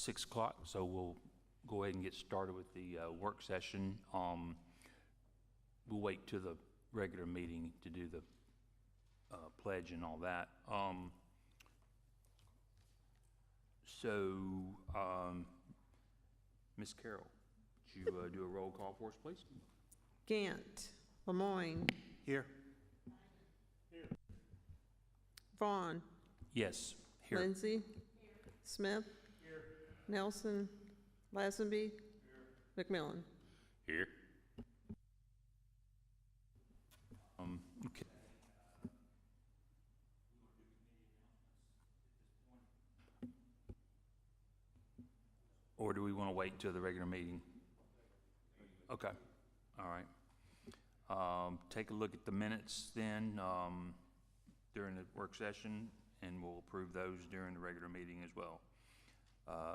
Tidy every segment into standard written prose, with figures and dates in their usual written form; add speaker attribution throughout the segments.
Speaker 1: 6 o'clock, so we'll go ahead and get started with the work session. We'll wait till the regular meeting to do the pledge and all that. Ms. Carroll, would you do a roll call for us, please?
Speaker 2: Gant, Lemoyne,
Speaker 3: Here.
Speaker 2: Vaughn,
Speaker 1: Yes, here.
Speaker 2: Lindsay, Smith, Nelson, Lazenby, McMillan.
Speaker 1: Here. Okay. Or do we want to wait till the regular meeting? Okay, all right. Take a look at the minutes then during the work session, and we'll approve those during the regular meeting as well.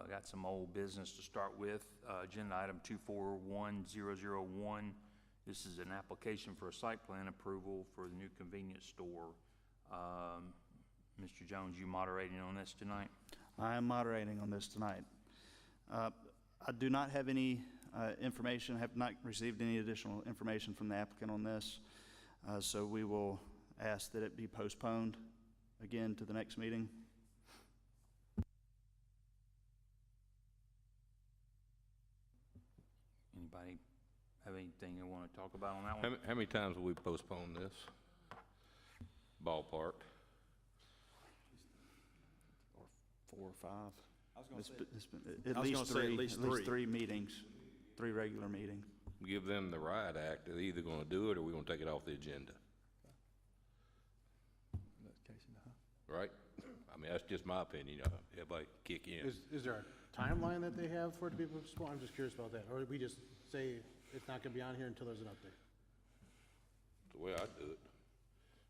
Speaker 1: Got some old business to start with. Agenda item 241001. This is an application for a site plan approval for the new convenience store. Mr. Jones, you moderating on this tonight?
Speaker 3: I am moderating on this tonight. I do not have any information, have not received any additional information from the applicant on this, so we will ask that it be postponed again to the next meeting.
Speaker 1: Anybody have anything they want to talk about on that one?
Speaker 4: How many times will we postpone this? Ballpark.
Speaker 3: Or 4 or 5.
Speaker 5: I was going to say,
Speaker 3: At least three meetings, 3 regular meetings.
Speaker 4: Give them the right act. They're either going to do it or we're going to take it off the agenda. Right? I mean, that's just my opinion. Everybody kick in.
Speaker 5: is there a timeline that they have for it to be postponed? I'm just curious about that. Or we just say it's not going to be on here until there's an update?
Speaker 4: That's the way I do it.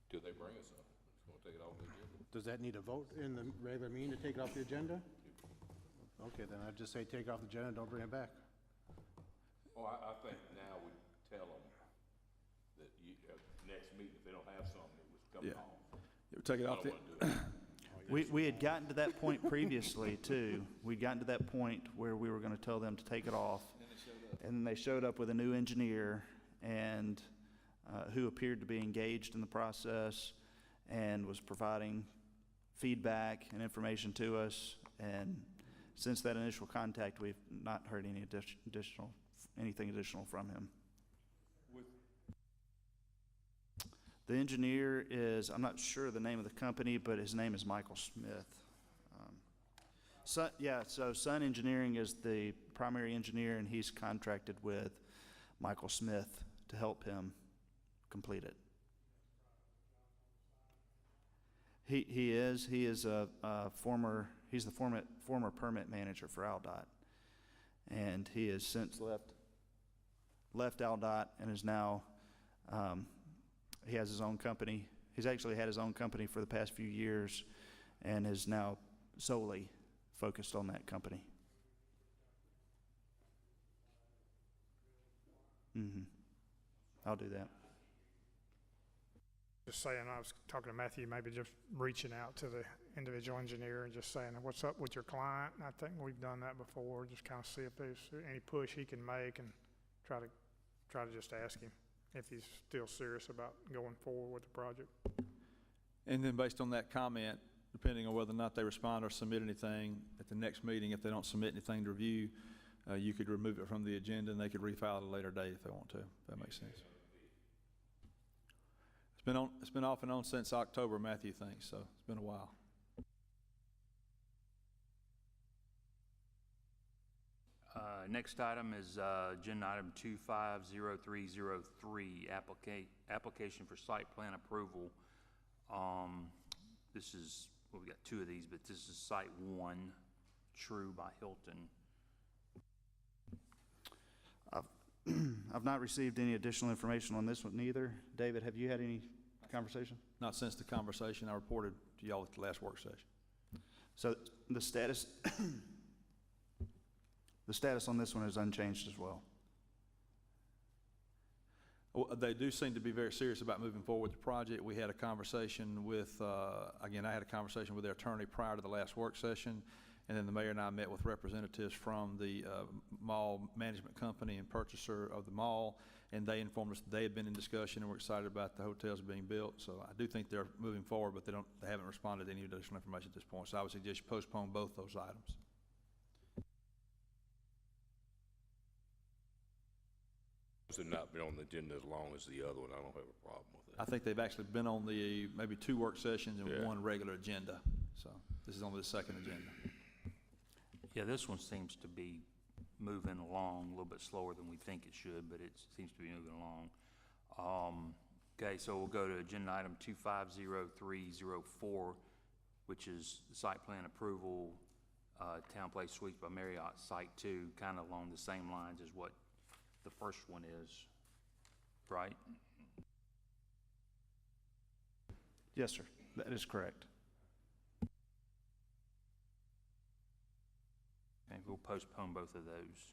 Speaker 4: Till they bring us something. It's going to take it off the agenda.
Speaker 5: Does that need a vote in the regular meeting to take it off the agenda? Okay, then I'd just say take it off the agenda, don't bring it back.
Speaker 4: Oh, I think now we tell them that next meeting, if they don't have something, it was coming off.
Speaker 6: Take it
Speaker 4: I
Speaker 6: off
Speaker 4: don't
Speaker 6: the,
Speaker 4: want to do that.
Speaker 3: We had gotten to that point previously, too. We'd gotten to that point where we were going to tell them to take it off. And then they showed up with a new engineer and who appeared to be engaged in the process and was providing feedback and information to us. And since that initial contact, we've not heard anything additional from him. The engineer is, I'm not sure the name of the company, but his name is Michael Smith. So Sun Engineering is the primary engineer, and he's contracted with Michael Smith to help him complete it. He is a former permit manager for Aldot, and he has since left Aldot and is now he has his own company. He's actually had his own company for the past few years and is now solely focused on that company. I'll do that.
Speaker 7: Just saying, I was talking to Matthew, maybe just reaching out to the individual engineer and just saying, what's up with your client? And I think we've done that before, just kind of see if there's any push he can make and try to just ask him if he's still serious about going forward with the project.
Speaker 6: and then based on that comment, depending on whether or not they respond or submit anything at the next meeting, if they don't submit anything to review, you could remove it from the agenda and they could refile at a later date if they want to, if that makes sense. It's been off and on since October, Matthew thinks, so it's been a while.
Speaker 1: Next item is agenda item 250303, application for site plan approval. This is, well, we got two of these, but this is site 1, True by Hilton.
Speaker 3: I've not received any additional information on this one neither. David, have you had any conversation?
Speaker 6: Not since the conversation I reported to y'all at the last work session.
Speaker 3: So the status, the status on this one is unchanged as well.
Speaker 6: Well, they do seem to be very serious about moving forward with the project. We had a conversation with, again, I had a conversation with their attorney prior to the last work session, And then the mayor and I met with representatives from the mall management company and purchaser of the mall, and they informed us that they had been in discussion and were excited about the hotels being built. So I do think they're moving forward, but they haven't responded to any additional information at this point. So I would suggest you postpone both those items.
Speaker 4: Those have not been on the agenda as long as the other one. I don't have a problem with
Speaker 6: I
Speaker 4: that.
Speaker 6: think they've actually been on the maybe 2 work sessions and
Speaker 4: Yeah.
Speaker 6: 1 regular agenda. So this is only the 2nd agenda.
Speaker 1: Yeah, this one seems to be moving along a little bit slower than we think it should, but it seems to be moving along. Okay, so we'll go to agenda item 250304, which is site plan approval, Town Place Suites by Marriott Site 2, kind of along the same lines as what the first one is, right?
Speaker 3: Yes, sir. That is correct.
Speaker 1: And we'll postpone both of those.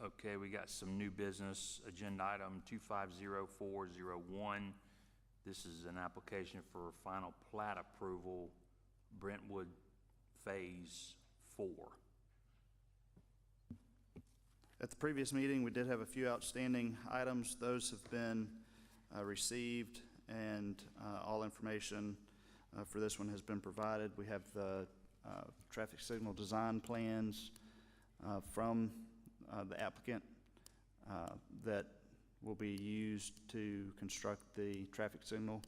Speaker 1: Okay, we got some new business. Agenda item 250401. This is an application for final plat approval, Brentwood Phase 4.
Speaker 3: At the previous meeting, we did have a few outstanding items. Those have been received, and all information for this one has been provided. We have the traffic signal design plans from the applicant that will be used to construct the traffic signal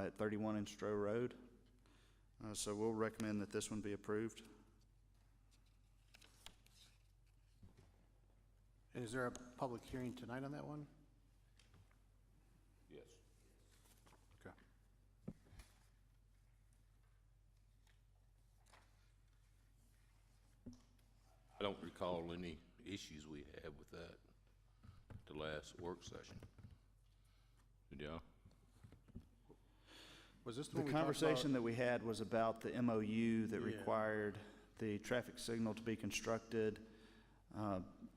Speaker 3: at 31 Instro Road. So we'll recommend that this one be approved.
Speaker 5: And is there a public hearing tonight on that one?
Speaker 4: Yes.
Speaker 5: Okay.
Speaker 4: I don't recall any issues we had with that at the last work session. Did y'all?
Speaker 5: Was this the
Speaker 3: The
Speaker 5: one we talked
Speaker 3: conversation
Speaker 5: about?
Speaker 3: that we had was about the MOU that
Speaker 5: Yeah.
Speaker 3: required the traffic signal to be constructed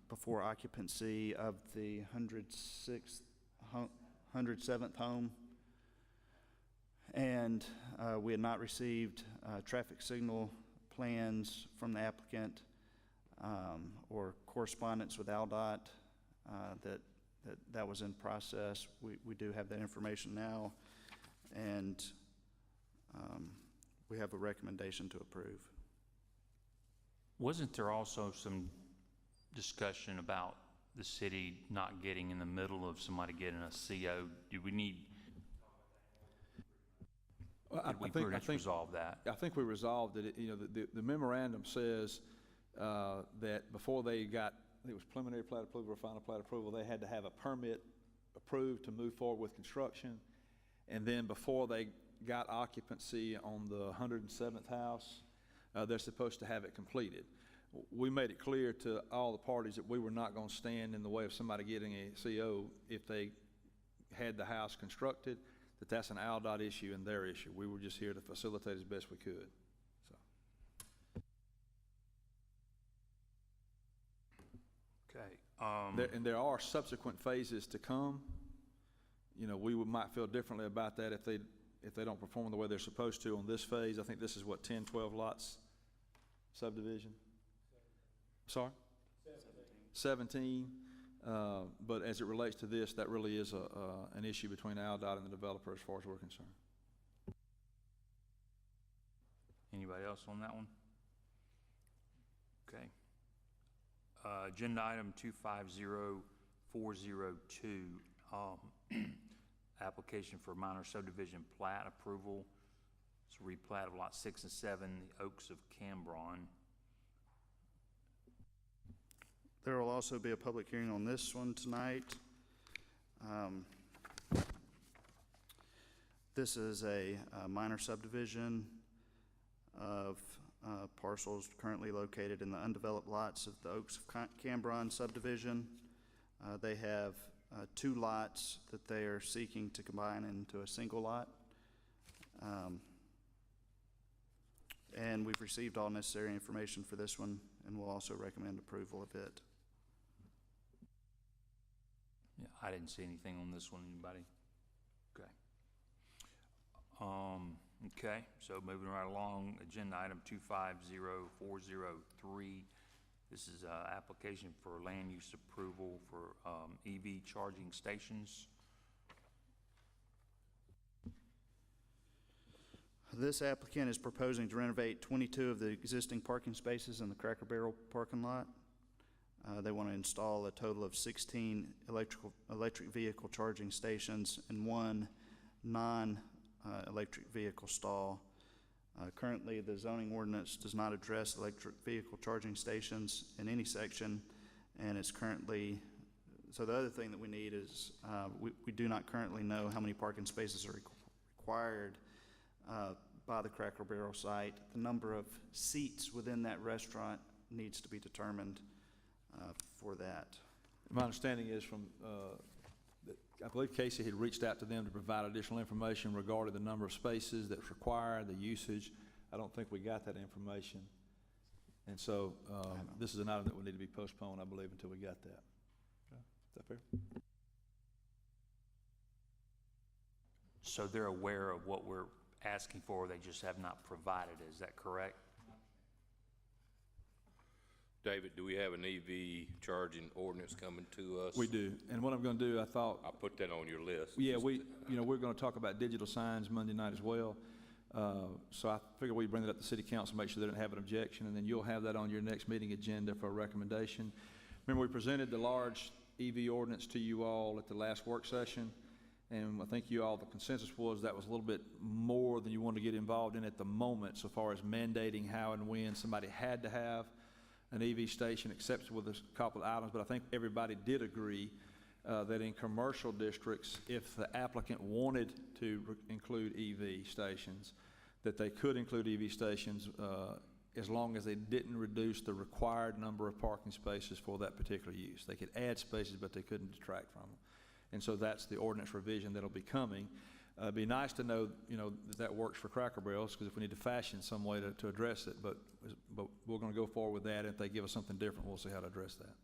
Speaker 3: before occupancy of the 107th home. And we had not received traffic signal plans from the applicant or correspondence with AlDOT that was in process. We do have that information now, and we have a recommendation to approve.
Speaker 1: Wasn't there also some discussion about the city not getting in the middle of somebody getting a CO? Do we need,
Speaker 6: Well,
Speaker 1: did we pretty much resolve that?
Speaker 6: I think we resolved it. You know, the memorandum says that before they got, I think it was preliminary plat approval or final plat approval, they had to have a permit approved to move forward with construction. And then before they got occupancy on the 107th house, they're supposed to have it completed. We made it clear to all the parties that we were not going to stand in the way of somebody getting a CO if they had the house constructed, that that's an AlDOT issue and their issue. We were just here to facilitate as best we could. So.
Speaker 1: Okay.
Speaker 6: And there are subsequent phases to come. You know, might feel differently about that if they don't perform the way they're supposed to on this phase. I think this is what, 10, 12 lots subdivision? Sorry? 17. But as it relates to this, that really is an issue between AlDOT and the developer as far as we're concerned.
Speaker 1: Anybody else on that one? Okay. Agenda item 250402, application for minor subdivision plat approval. It's a replat of lot 6 and 7, the Oaks of Cambron.
Speaker 3: There will also be a public hearing on this one tonight. This is a minor subdivision of parcels currently located in the undeveloped lots of the Oaks of Cambron subdivision. They have 2 lots that they are seeking to combine into a single lot. And we've received all necessary information for this one, and we'll also recommend approval of it.
Speaker 1: Yeah, I didn't see anything on this one. Anybody? Okay. Okay, so moving right along, agenda item 250403. This is application for land use approval for EV charging stations.
Speaker 3: This applicant is proposing to renovate 22 of the existing parking spaces in the Cracker Barrel parking lot. They want to install a total of 16 electric vehicle charging stations and one non-electric vehicle stall. Currently, the zoning ordinance does not address electric vehicle charging stations in any section, and it's currently, so the other thing that we need is, we do not currently know how many parking spaces are required by the Cracker Barrel site. The number of seats within that restaurant needs to be determined for that.
Speaker 6: My understanding is from, that I believe Casey had reached out to them to provide additional information regarding the number of spaces that's required, the usage. I don't think we got that information. And so, this is an item that would need to be postponed, I believe, until we got that. Is that fair?
Speaker 1: So they're aware of what we're asking for, they just have not provided it. Is that correct?
Speaker 4: David, do we have an EV charging ordinance coming to us?
Speaker 6: We do. And what I'm going to do, I thought,
Speaker 4: I put that on your list.
Speaker 6: yeah, we're going to talk about digital signs Monday night as well. So I figured we'd bring it up to City Council, make sure they don't have an objection, and then you'll have that on your next meeting agenda for a recommendation. Remember, we presented the large EV ordinance to you all at the last work session, and I think you all, the consensus was that was a little bit more than you wanted to get involved in at the moment, so far as mandating how and when somebody had to have an EV station, except with a couple of items. But I think everybody did agree that in commercial districts, if the applicant wanted to include EV stations, that they could include EV stations as long as they didn't reduce the required number of parking spaces for that particular use. They could add spaces, but they couldn't detract from them. And so that's the ordinance revision that'll be coming. It'd be nice to know, that works for Cracker Barrels, because if we need to fashion some way to address it, but we're going to go forward with that. If they give us something different, we'll see how to address that.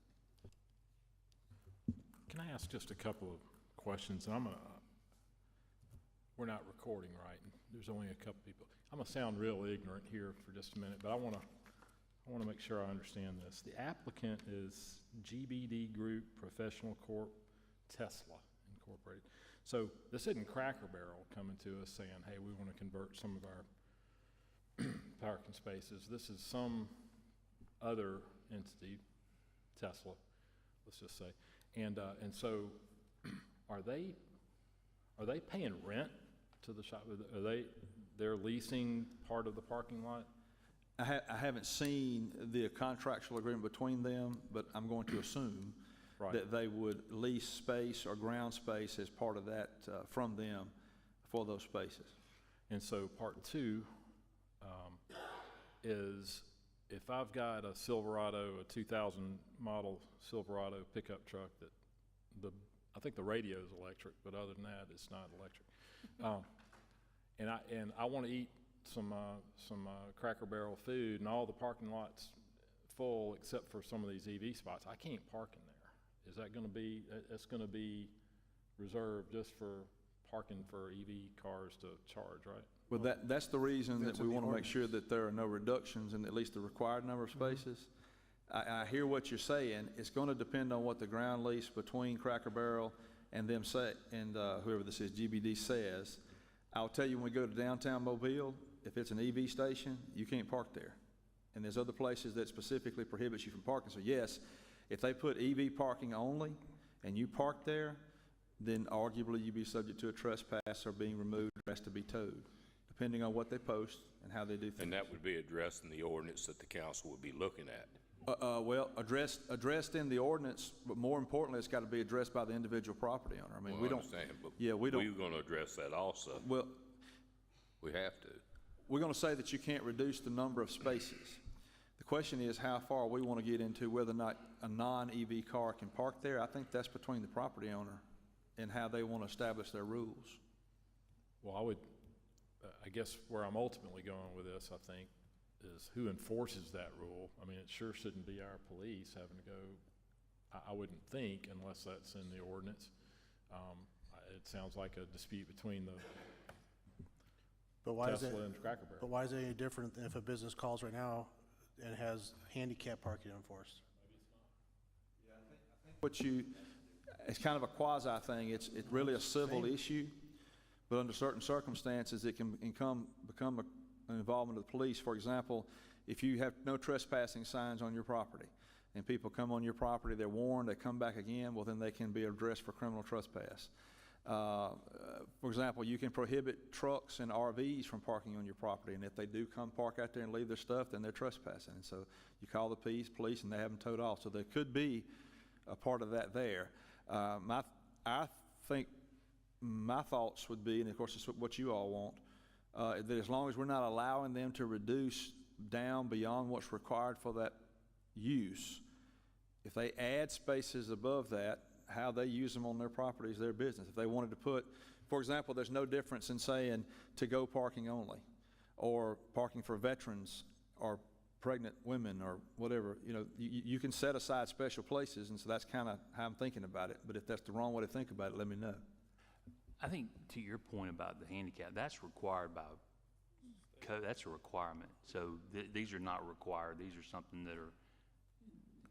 Speaker 8: Can I ask just a couple of questions? And we're not recording, right? There's only a couple people. I'm gonna sound real ignorant here for just a minute, but I wanna make sure I understand this. The applicant is GBD Group Professional Corp. Tesla Incorporated. So this isn't Cracker Barrel coming to us saying, hey, we want to convert some of our parking spaces. This is some other entity, Tesla, let's just say. And so are they paying rent to the shop? They're leasing part of the parking lot?
Speaker 6: I haven't seen the contractual agreement between them, but I'm going to assume that they would lease space or ground space as part of that from them for those spaces.
Speaker 8: And so part two is if I've got a Silverado, a 2000 model Silverado pickup truck that I think the radio is electric, but other than that, it's not electric. And I want to eat some Cracker Barrel food, and all the parking lots full except for some of these EV spots. I can't park in there. Is that going to be? That's going to be reserved just for parking for EV cars to charge, right?
Speaker 6: Well, that's the reason that we want to make sure that there are no reductions in at least the required number of spaces. I hear what you're saying. It's going to depend on what the ground lease between Cracker Barrel and them say, and whoever this is, GBD says. I'll tell you, when we go to downtown Mobile, if it's an EV station, you can't park there. And there's other places that specifically prohibits you from parking. So yes, if they put EV parking only and you park there, then arguably you'd be subject to a trespass or being removed or has to be towed, depending on what they post and how they do things.
Speaker 4: And that would be addressed in the ordinance that the council would be looking at.
Speaker 6: Well, addressed in the ordinance, but more importantly, it's got to be addressed by the individual property owner. I mean,
Speaker 4: Well,
Speaker 6: we
Speaker 4: I
Speaker 6: don't.
Speaker 4: understand, but
Speaker 6: Yeah, we don't.
Speaker 4: We're going to address that also.
Speaker 6: Well,
Speaker 4: We have to.
Speaker 6: we're going to say that you can't reduce the number of spaces. The question is how far we want to get into whether or not a non-EV car can park there. I think that's between the property owner and how they want to establish their rules.
Speaker 8: Well, I guess where I'm ultimately going with this, I think, is who enforces that rule. I mean, it sure shouldn't be our police having to go, I wouldn't think, unless that's in the ordinance. It sounds like a dispute between
Speaker 5: But why is it,
Speaker 8: Tesla and Cracker Barrel.
Speaker 5: but why is it any different than if a business calls right now and has handicap parking enforced?
Speaker 6: It's kind of a quasi thing. It's really a civil issue, but under certain circumstances, it can become an involvement of the police. For example, if you have no trespassing signs on your property, and people come on your property, they're warned, they come back again, well, then they can be addressed for criminal trespass. For example, you can prohibit trucks and RVs from parking on your property, and if they do come park out there and leave their stuff, then they're trespassing. And so you call the police, and they have them towed off. So there could be a part of that there. I think my thoughts would be, and of course it's what you all want, that as long as we're not allowing them to reduce down beyond what's required for that use, if they add spaces above that, how they use them on their property is their business. If they wanted to put, for example, there's no difference in saying to-go parking only, or parking for veterans, or pregnant women, or whatever. You know, you can set aside special places, and so that's kind of how I'm thinking about it. But if that's the wrong way to think about it, let me know.
Speaker 1: I think to your point about the handicap, that's required by code, that's a requirement. So these are not required, these are something that are,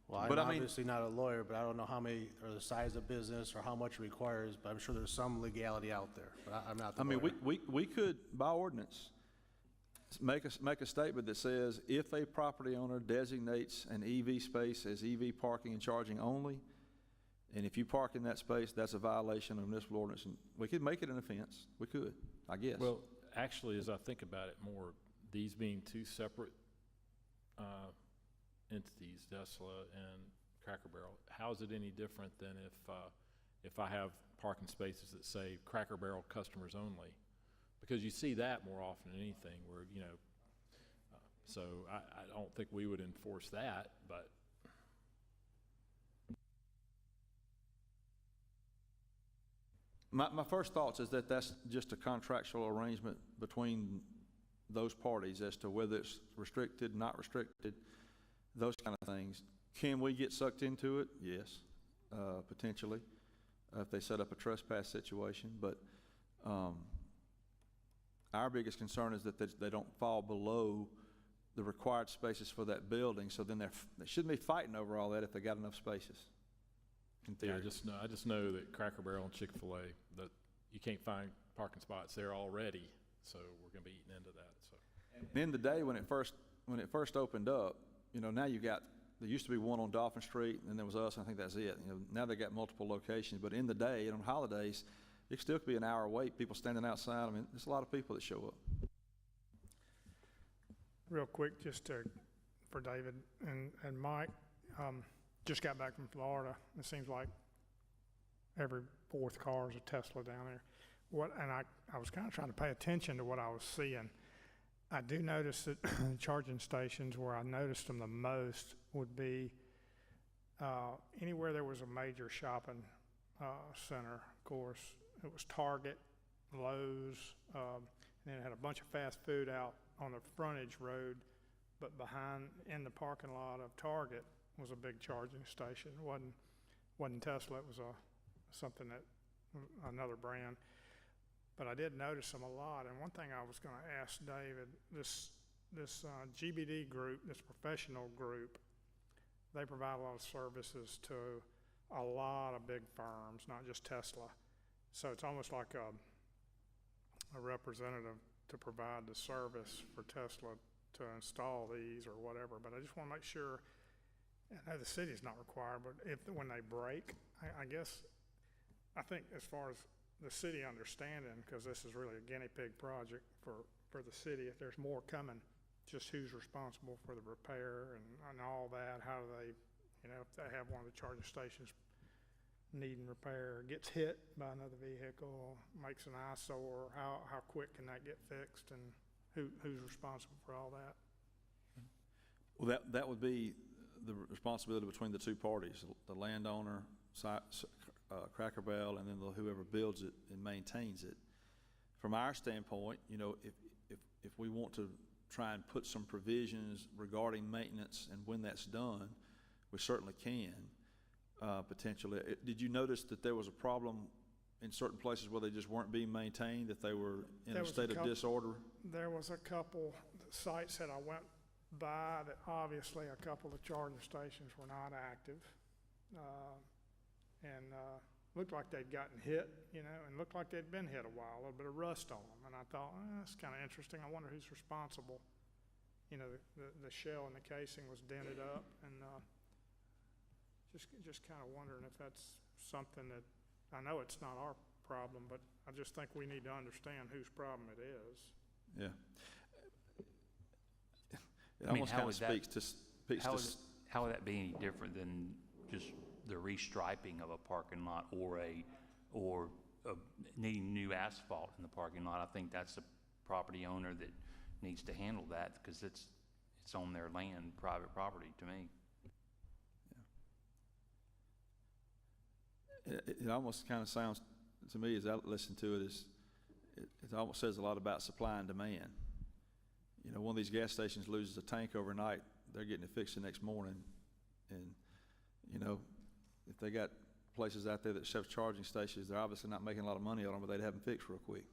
Speaker 5: Well, I'm
Speaker 6: But I mean-
Speaker 5: obviously not a lawyer, but I don't know how many, or the size of business, or how much it requires, but I'm sure there's some legality out there, but I'm not the
Speaker 6: I mean,
Speaker 5: lawyer.
Speaker 6: we could, by ordinance, make a statement that says, if a property owner designates an EV space as EV parking and charging only, and if you park in that space, that's a violation of municipal ordinance. And we could make it an offense. We could, I guess.
Speaker 8: Well, actually, as I think about it more, these being two separate entities, Tesla and Cracker Barrel, how is it any different than if I have parking spaces that say Cracker Barrel customers only? Because you see that more often than anything, where, you know, so I don't think we would enforce that, but
Speaker 6: My first thoughts is that that's just a contractual arrangement between those parties as to whether it's restricted, not restricted, those kind of things. Can we get sucked into it? Yes, potentially, if they set up a trespass situation. But our biggest concern is that they don't fall below the required spaces for that building, so then they shouldn't be fighting over all that if they got enough spaces. In
Speaker 8: yeah,
Speaker 6: theory.
Speaker 8: I just know that Cracker Barrel and Chick-fil-A, that you can't find parking spots there already, so we're gonna be eating into that, so.
Speaker 6: And in the day when it first opened up, you know, now you've got, there used to be one on Dolphin Street, and then there was us, and I think that's it. You know, now they got multiple locations, but in the day and on holidays, it could still be an hour wait, people standing outside. I mean, there's a lot of people that show up.
Speaker 7: Real quick, just for David and Mike, just got back from Florida. It seems like every fourth car is a Tesla down there. And I was kind of trying to pay attention to what I was seeing. I do notice that charging stations where I noticed them the most would be anywhere there was a major shopping center. Of course, it was Target, Lowe's, and then it had a bunch of fast food out on the frontage road, but in the parking lot of Target was a big charging station. It wasn't Tesla, it was something that, another brand. But I did notice them a lot, and one thing I was gonna ask David, this GBD group, this professional group, they provide a lot of services to a lot of big firms, not just Tesla. So it's almost like a representative to provide the service for Tesla to install these or whatever. But I just want to make sure, I know the city's not required, but when they break, I guess, I think as far as the city understanding, because this is really a guinea pig project for the city, if there's more coming, just who's responsible for the repair and all that, how do they, you know, if they have one of the charging stations needing repair, gets hit by another vehicle, makes an eyesore, how quick can that get fixed, and who's responsible for all that?
Speaker 6: Well, that would be the responsibility between the two parties, the landowner, Cracker Barrel, and then whoever builds it and maintains it. From our standpoint, you know, if we want to try and put some provisions regarding maintenance and when that's done, we certainly can, potentially. Did you notice that there was a problem in certain places where they just weren't being maintained, that they were in
Speaker 7: There
Speaker 6: a
Speaker 7: was a
Speaker 6: state of
Speaker 7: couple-
Speaker 6: disorder?
Speaker 7: There was a couple sites that I went by that obviously a couple of charging stations were not active. And looked like they'd gotten hit, you know, and looked like they'd been hit a while, a little bit of rust on them. And I thought, that's kind of interesting. I wonder who's responsible. You know, the shell and the casing was dented up, and just kind of wondering if that's something that, I know it's not our problem, but I just think we need to understand whose problem it is.
Speaker 6: Yeah. It
Speaker 1: I mean,
Speaker 6: almost
Speaker 1: how
Speaker 6: kind of
Speaker 1: would that-
Speaker 6: speaks to,
Speaker 1: How would that be any different than just the restriping of a parking lot or needing new asphalt in the parking lot? I think that's the property owner that needs to handle that, because it's on their land, private property to me.
Speaker 6: it almost kind of sounds to me, as I listen to it, it almost says a lot about supply and demand. You know, one of these gas stations loses a tank overnight, they're getting it fixed the next morning. And, you know, if they got places out there that shove charging stations, they're obviously not making a lot of money on them, but they'd have them fixed real quick.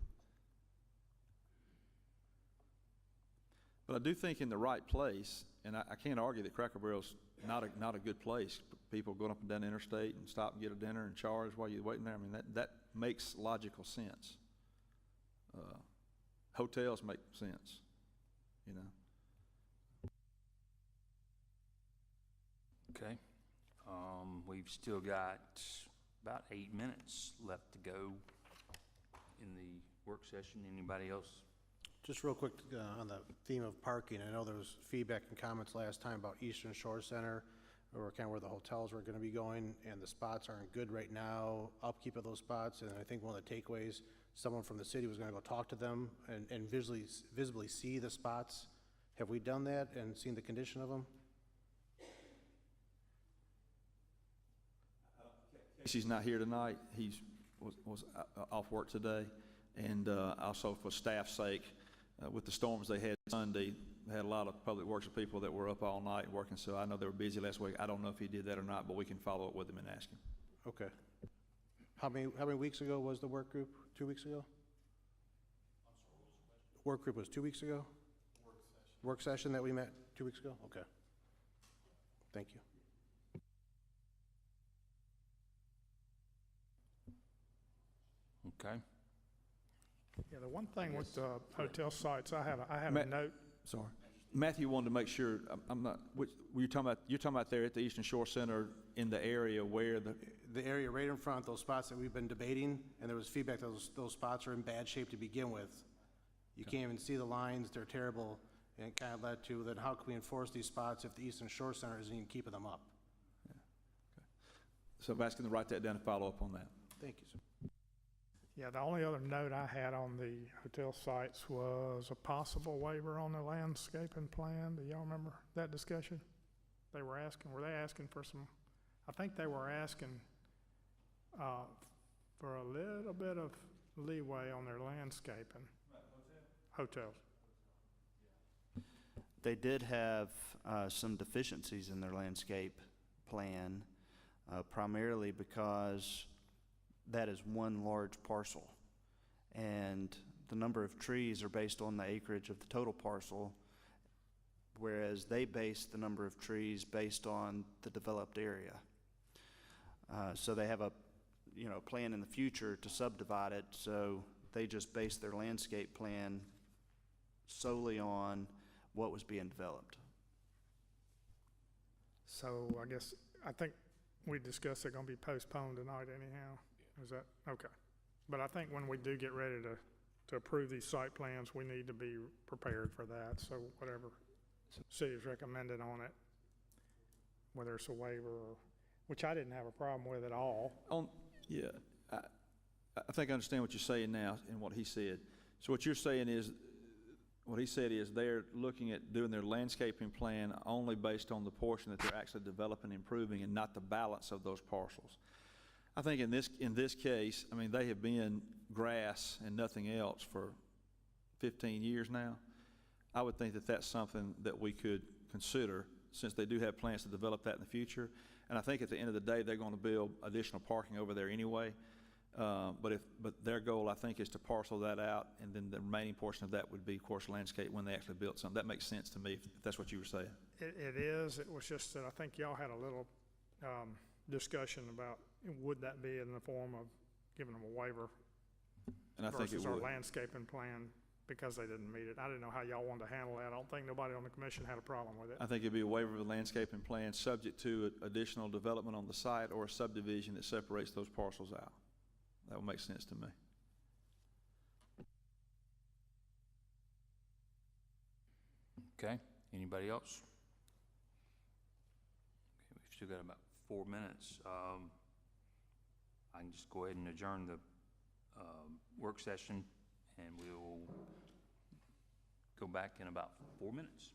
Speaker 6: But I do think in the right place, and I can't argue that Cracker Barrel's not a good place. People going up and down the interstate and stop and get a dinner and charge while you're waiting there. I mean, that makes logical sense. Hotels make sense, you know.
Speaker 1: Okay. We've still got about 8 minutes left to go in the work session. Anybody else?
Speaker 5: Just real quick, on the theme of parking, I know there was feedback and comments last time about Eastern Shore Center, or kind of where the hotels were gonna be going, and the spots aren't good right now, upkeep of those spots, and I think one of the takeaways, someone from the city was gonna go talk to them and visibly see the spots. Have we done that and seen the condition of them?
Speaker 6: Casey's not here tonight. He was off work today. And also for staff's sake, with the storms they had Sunday, they had a lot of public works people that were up all night working, so I know they were busy last week. I don't know if he did that or not, but we can follow up with him and ask him.
Speaker 5: Okay. How many weeks ago was the work group? 2 weeks ago? Work group was 2 weeks ago? Work session that we met 2 weeks ago? Okay. Thank you.
Speaker 1: Okay.
Speaker 7: Yeah, the one thing with the hotel sites, I have a note.
Speaker 6: Sorry. Matthew wanted to make sure, I'm not, were you talking about there at the Eastern Shore Center in the area where
Speaker 5: The area right in front, those spots that we've been debating, and there was feedback that those spots are in bad shape to begin with. You can't even see the lines, they're terrible, and it kind of led to, then how can we enforce these spots if the Eastern Shore Center isn't even keeping them up?
Speaker 6: so I'm asking to write that down and follow up on that.
Speaker 5: Thank you, sir.
Speaker 7: Yeah, the only other note I had on the hotel sites was a possible waiver on the landscaping plan. Do y'all remember that discussion? Were they asking for some, I think they were asking for a little bit of leeway on their landscaping. Hotels.
Speaker 3: They did have some deficiencies in their landscape plan, primarily because that is one large parcel. And the number of trees are based on the acreage of the total parcel, whereas they base the number of trees based on the developed area. So they have a plan in the future to subdivide it, so they just base their landscape plan solely on what was being developed.
Speaker 7: So I think we discussed it gonna be postponed tonight anyhow. Is that, okay. But I think when we do get ready to approve these site plans, we need to be prepared for that. So whatever city is recommended on it, whether it's a waiver or, which I didn't have a problem with at all.
Speaker 6: Yeah, I think I understand what you're saying now and what he said. So what you're saying is, what he said is they're looking at doing their landscaping plan only based on the portion that they're actually developing and improving, and not the balance of those parcels. I think in this case, I mean, they have been grass and nothing else for 15 years now. I would think that that's something that we could consider, since they do have plans to develop that in the future. And I think at the end of the day, they're going to build additional parking over there anyway. But their goal, I think, is to parcel that out, and then the remaining portion of that would be, of course, landscape when they actually built something. That makes sense to me, if that's what you were saying.
Speaker 7: It is, it was just that I think y'all had a little, discussion about would that be in the form of giving them a waiver
Speaker 6: And I think it
Speaker 7: versus our
Speaker 6: would.
Speaker 7: landscaping plan because they didn't meet it. I didn't know how y'all wanted to handle that. I don't think nobody on the commission had a problem with it.
Speaker 6: I think it'd be a waiver of the landscaping plan, subject to additional development on the site or a subdivision that separates those parcels out. That would make sense to me.
Speaker 1: Okay, anybody else? Okay, we've still got about 4 minutes. I can just go ahead and adjourn the work session, and we'll go back in about 4 minutes.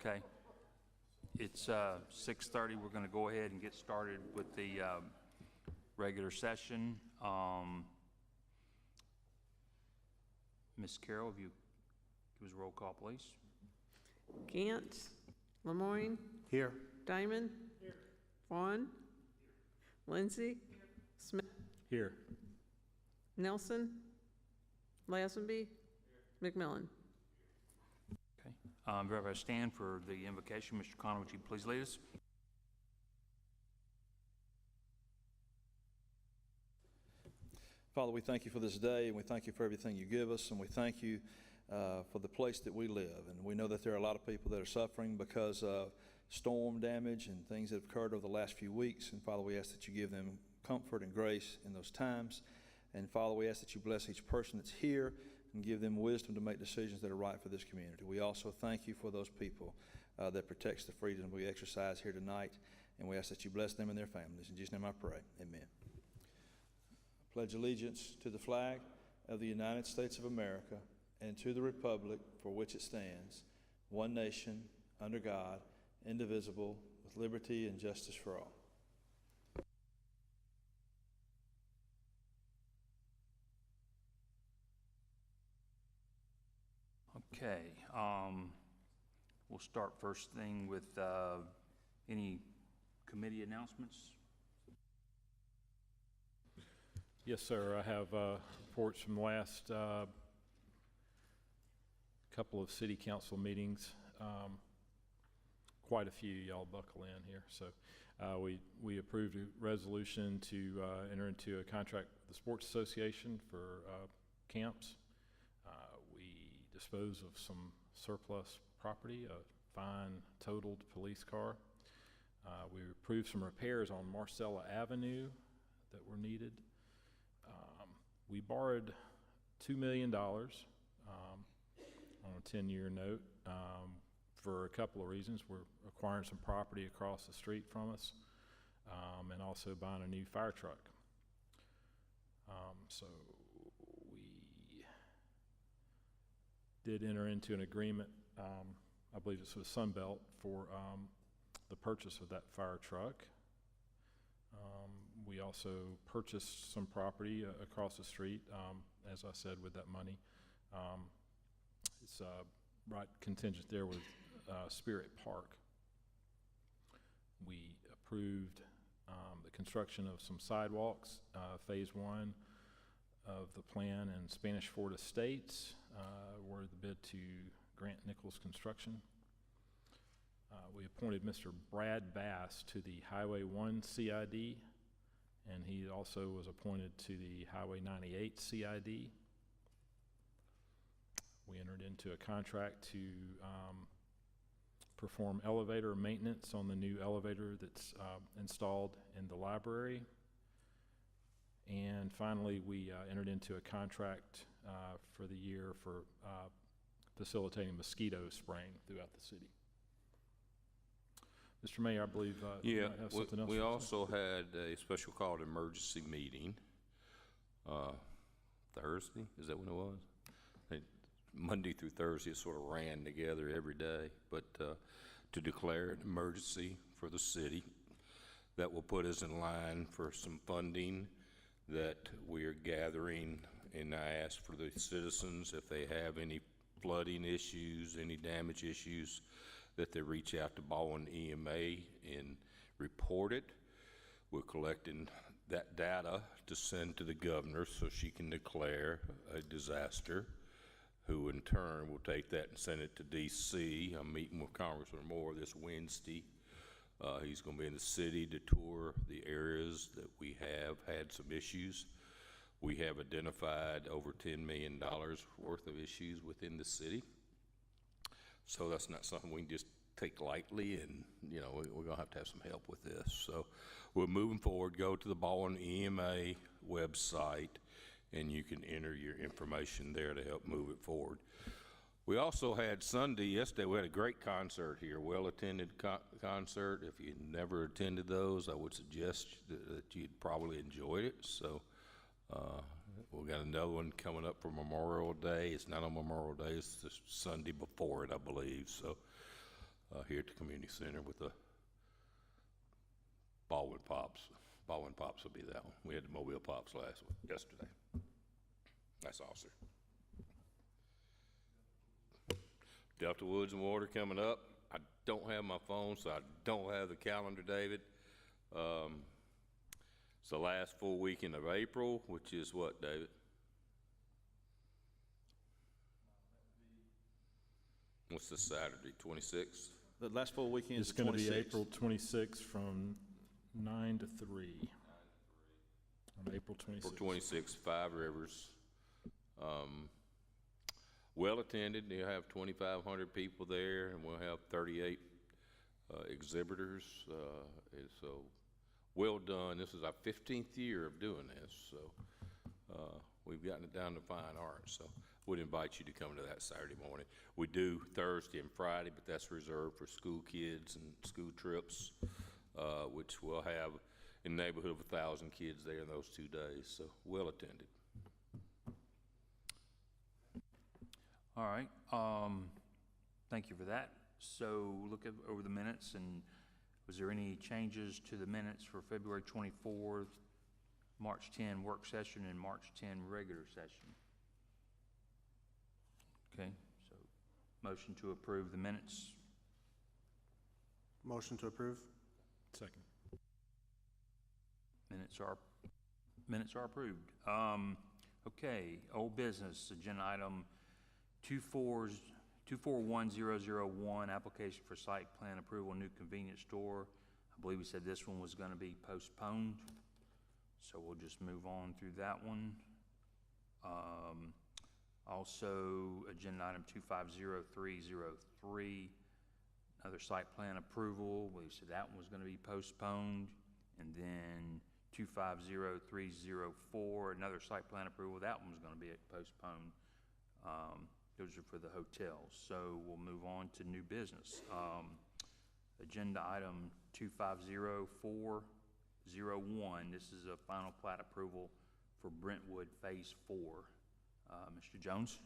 Speaker 1: Okay. It's 6:30. We're going to go ahead and get started with the regular session. Ms. Carroll, if you give us a roll call, please.
Speaker 2: Gant, Lemoyne,
Speaker 3: Here.
Speaker 2: Diamond. Vaughn. Lindsay. Smith.
Speaker 8: Here.
Speaker 2: Nelson. Lazenby. McMillan.
Speaker 1: Okay. Do I have a stand for the invocation? Mr. Connor, would you please lead us?
Speaker 6: Father, we thank you for this day, and we thank you for everything you give us, and we thank you for the place that we live. And we know that there are a lot of people that are suffering because of storm damage and things that have occurred over the last few weeks. And Father, we ask that you give them comfort and grace in those times. And Father, we ask that you bless each person that's here and give them wisdom to make decisions that are right for this community. We also thank you for those people that protects the freedom we exercise here tonight. And we ask that you bless them and their families. In Jesus' name I pray. Amen. Pledge allegiance to the flag of the United States of America and to the republic for which it stands, one nation, under God, indivisible, with liberty and justice for all.
Speaker 1: Okay, we'll start first thing with any committee announcements.
Speaker 8: Yes, sir. I have reports from the last couple of city council meetings. Quite a few, y'all buckle in here. So we approved a resolution to enter into a contract with the Sports Association for camps. We dispose of some surplus property, a fine totaled police car. We approved some repairs on Marcella Avenue that were needed. We borrowed $2 million on a 10-year note for a couple of reasons. We're acquiring some property across the street from us and also buying a new fire truck. So we did enter into an agreement, I believe it's with Sunbelt, for the purchase of that fire truck. We also purchased some property across the street, as I said, with that money. It's right contingent there with Spirit Park. We approved the construction of some sidewalks, phase 1 of the plan in Spanish Fort Estates, awarded the bid to Grant Nichols Construction. We appointed Mr. Brad Bass to the Highway 1 CID, and he also was appointed to the Highway 98 CID. We entered into a contract to perform elevator maintenance on the new elevator that's installed in the library. And finally, we entered into a contract for the year for facilitating mosquito spraying throughout the city. Mr. Mayor, I believe you might have something else.
Speaker 4: We also had a special called emergency meeting Thursday. Is that when it was? Monday through Thursday, it sort of ran together every day, but to declare an emergency for the city that will put us in line for some funding that we are gathering. And I asked for the citizens, if they have any flooding issues, any damage issues, that they reach out to Baldwin EMA and report it. We're collecting that data to send to the governor so she can declare a disaster, who in turn will take that and send it to DC. I'm meeting with Congressman Moore this Wednesday. He's going to be in the city to tour the areas that we have had some issues. We have identified over $10 million worth of issues within the city. So that's not something we can just take lightly, and you know, we're going to have some help with this. So we're moving forward. Go to the Baldwin EMA website, and you can enter your information there to help move it forward. We also had yesterday, we had a great concert here, well-attended concert. If you never attended those, I would suggest that you'd probably enjoy it. So we've got another one coming up for Memorial Day. It's not on Memorial Day, it's the Sunday before it, I believe. So here at the community center with the Baldwin Pops. Baldwin Pops will be that one. We had the Mobile Pops yesterday. That's all, sir. Delta Woods and Water coming up. I don't have my phone, so I don't have the calendar, David. It's the last full weekend of April, which is what, David? What's this Saturday, 26th?
Speaker 6: The last full weekend is
Speaker 8: It's
Speaker 6: the
Speaker 8: gonna be
Speaker 6: 26th.
Speaker 8: April 26th from 9 to 3. On April 26th.
Speaker 4: April 26th, Five Rivers. Well attended, you'll have 2,500 people there, and we'll have 38 exhibitors. And so, well done. This is our 15th year of doing this, so we've gotten it down to fine art. So would invite you to come to that Saturday morning. We do Thursday and Friday, but that's reserved for school kids and school trips, which we'll have in the neighborhood of 1,000 kids there in those 2 days. So well attended.
Speaker 1: All right, thank you for that. So look over the minutes, and was there any changes to the minutes for February 24th, March 10 work session, and March 10 regular session? Okay, so motion to approve the minutes.
Speaker 5: Motion to approve?
Speaker 8: Second.
Speaker 1: Minutes are approved. Okay, old business, agenda item 241001, application for site plan approval, new convenience store. I believe we said this one was gonna be postponed, so we'll just move on through that one. Also, agenda item 250303, another site plan approval. We said that one was gonna be postponed. And then 250304, another site plan approval. That one's gonna be postponed. Those are for the hotels. So we'll move on to new business. Agenda item 250401, this is a final plat approval for Brentwood Phase 4. Mr. Jones?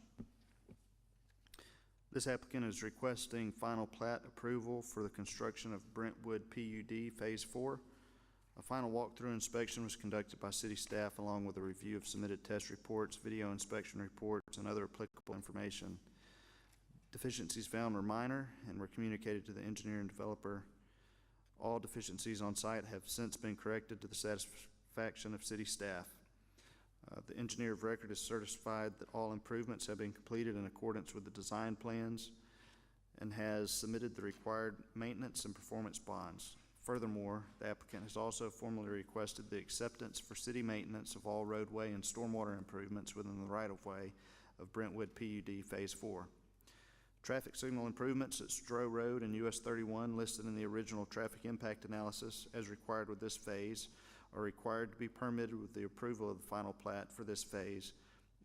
Speaker 3: This applicant is requesting final plat approval for the construction of Brentwood PUD Phase 4. A final walkthrough inspection was conducted by city staff along with a review of submitted test reports, video inspection reports, and other applicable information. Deficiencies found were minor and were communicated to the engineer and developer. All deficiencies on site have since been corrected to the satisfaction of city staff. The engineer of record has certified that all improvements have been completed in accordance with the design plans and has submitted the required maintenance and performance bonds. Furthermore, the applicant has also formally requested the acceptance for city maintenance of all roadway and stormwater improvements within the right-of-way of Brentwood PUD Phase 4. Traffic signal improvements at Stroh Road and US 31 listed in the original traffic impact analysis as required with this phase are required to be permitted with the approval of the final plat for this phase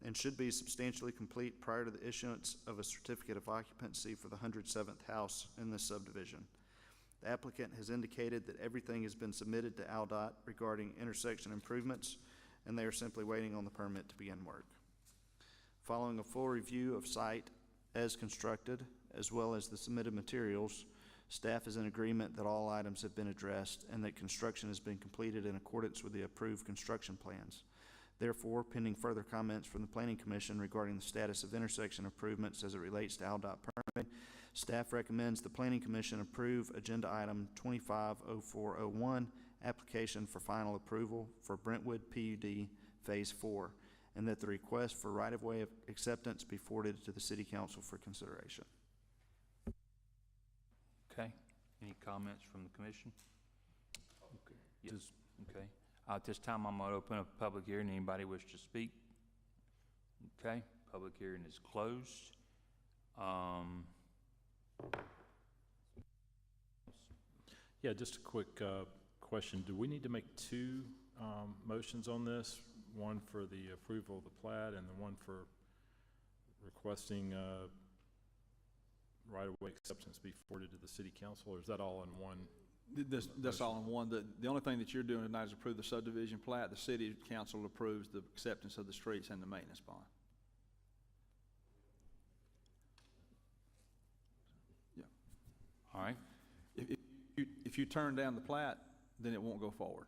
Speaker 3: and should be substantially complete prior to the issuance of a certificate of occupancy for the 107th house in this subdivision. The applicant has indicated that everything has been submitted to AlDOT regarding intersection improvements, and they are simply waiting on the permit to begin work. Following a full review of site as constructed, as well as the submitted materials, staff is in agreement that all items have been addressed and that construction has been completed in accordance with the approved construction plans. Therefore, pending further comments from the Planning Commission regarding the status of intersection improvements as it relates to AlDOT permit, staff recommends the Planning Commission approve agenda item 250401, application for final approval for Brentwood PUD Phase 4, and that the request for right-of-way acceptance be forwarded to the City Council for consideration.
Speaker 1: Okay, any comments from the commission? Okay. Yes. Okay. At this time, I'm gonna open up a public hearing. Anybody wish to speak? Okay, public hearing is closed.
Speaker 8: Yeah, just a quick question. Do we need to make two motions on this? One for the approval of the plat and the one for requesting right-of-way acceptance be forwarded to the city council, or is that all in one?
Speaker 6: That's all in one. The only thing that you're doing tonight is approve the subdivision plat. The city council approves the acceptance of the streets and the maintenance bond. Yeah.
Speaker 1: All right,
Speaker 6: If you turn down the plat, then it won't go forward.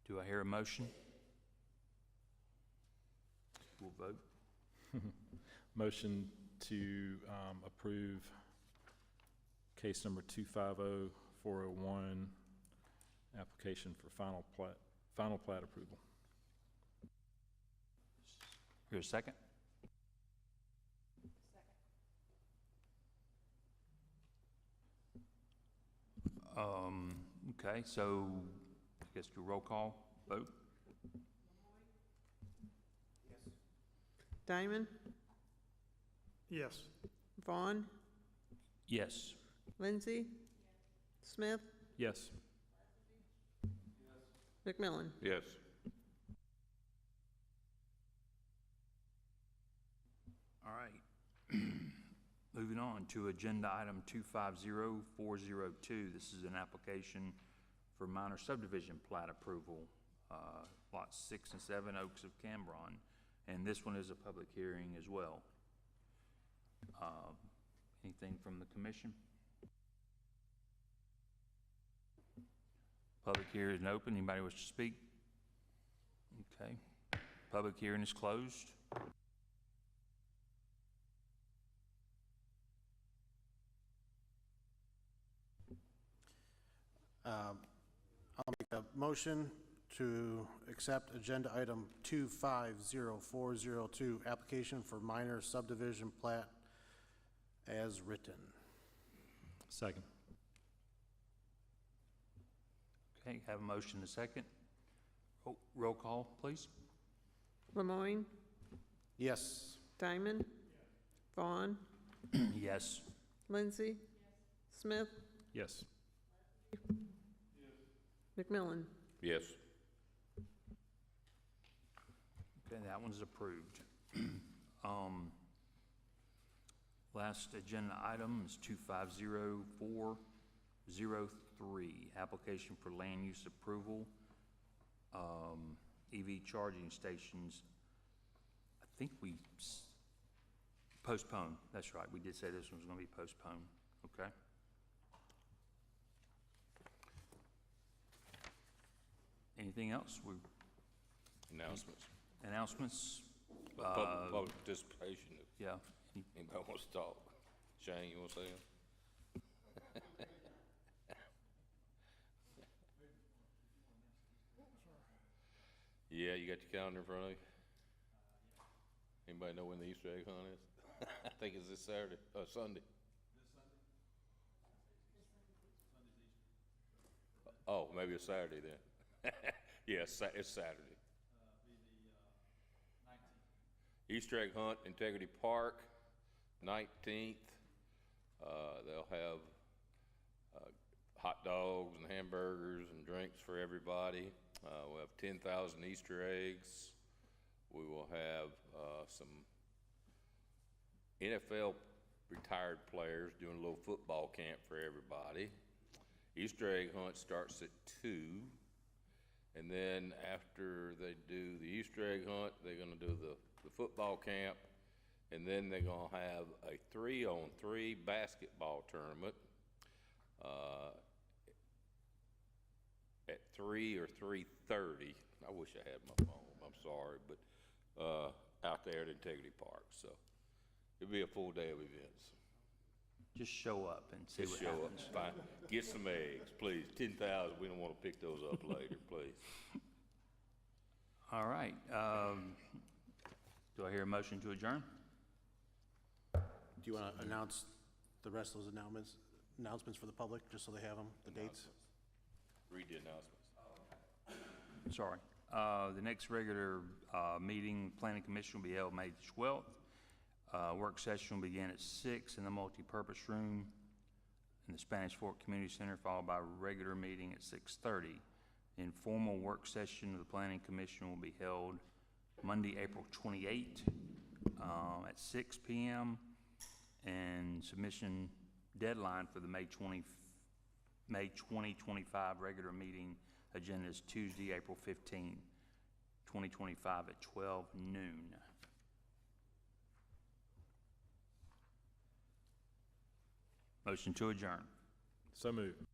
Speaker 1: do I hear a motion? We'll vote.
Speaker 8: Motion to approve case number 250401, application for final plat approval.
Speaker 1: Here a second? Okay, so I guess do roll call vote?
Speaker 2: Diamond,
Speaker 7: Yes.
Speaker 2: Vaughn,
Speaker 1: Yes.
Speaker 2: Lindsay, Smith,
Speaker 8: Yes.
Speaker 2: McMillan.
Speaker 4: Yes.
Speaker 1: All right. Moving on to agenda item 250402. This is an application for minor subdivision plat approval, lots 6 and 7 Oaks of Cambron. And this one is a public hearing as well. Anything from the commission? Public hearing is open. Anybody wish to speak? Okay. Public hearing is closed.
Speaker 5: I'll make a motion to accept agenda item 250402, application for minor subdivision plat as written.
Speaker 8: Second.
Speaker 1: Okay, have a motion and a second. Roll call, please.
Speaker 2: Lemoyne,
Speaker 5: Yes.
Speaker 2: Diamond, Vaughn,
Speaker 1: Yes.
Speaker 2: Lindsay, Smith,
Speaker 8: Yes.
Speaker 2: McMillan.
Speaker 4: Yes.
Speaker 1: Okay, that one's approved. Last agenda item is 250403, application for land use approval, EV charging stations. I think we postponed, that's right, we did say this one was gonna be postponed, okay? Anything else?
Speaker 4: Announcements.
Speaker 1: Announcements?
Speaker 4: Public participation.
Speaker 1: Yeah.
Speaker 4: Anybody wants to talk? Shane, you want to say anything? Yeah, you got your calendar in front of you? Anybody know when the Easter egg hunt is? I think it's this Saturday, Sunday. Oh, maybe it's Saturday then. Yes, it's Saturday. Easter egg hunt, Integrity Park, 19th. They'll have hot dogs and hamburgers and drinks for everybody. We'll have 10,000 Easter eggs. We will have some NFL retired players doing a little football camp for everybody. Easter egg hunt starts at 2. And then after they do the Easter egg hunt, they're gonna do the football camp, and then they're gonna have a 3-on-3 basketball tournament at 3 or 3:30. I wish I had my phone, I'm sorry, but out there at Integrity Park. So it'll be a full day of events.
Speaker 1: Just show up and see
Speaker 4: Just
Speaker 1: what
Speaker 4: show
Speaker 1: happens.
Speaker 4: up, fine. Get some eggs, please. 10,000, we don't want to pick those up later, please.
Speaker 1: All right. Do I hear a motion to adjourn?
Speaker 5: Do you want to announce the rest of those announcements for the public, just so they have them, the dates?
Speaker 4: Read the announcements.
Speaker 1: Sorry. The next regular meeting, Planning Commission, will be held May 12th. Work session will begin at 6 in the multipurpose room in the Spanish Fork Community Center, followed by a regular meeting at 6:30. The informal work session of the Planning Commission will be held Monday, April 28th at 6 p.m. And submission deadline for the May 2025 regular meeting agenda is Tuesday, April 15, 2025 at 12 noon. Motion to adjourn.
Speaker 8: So moved.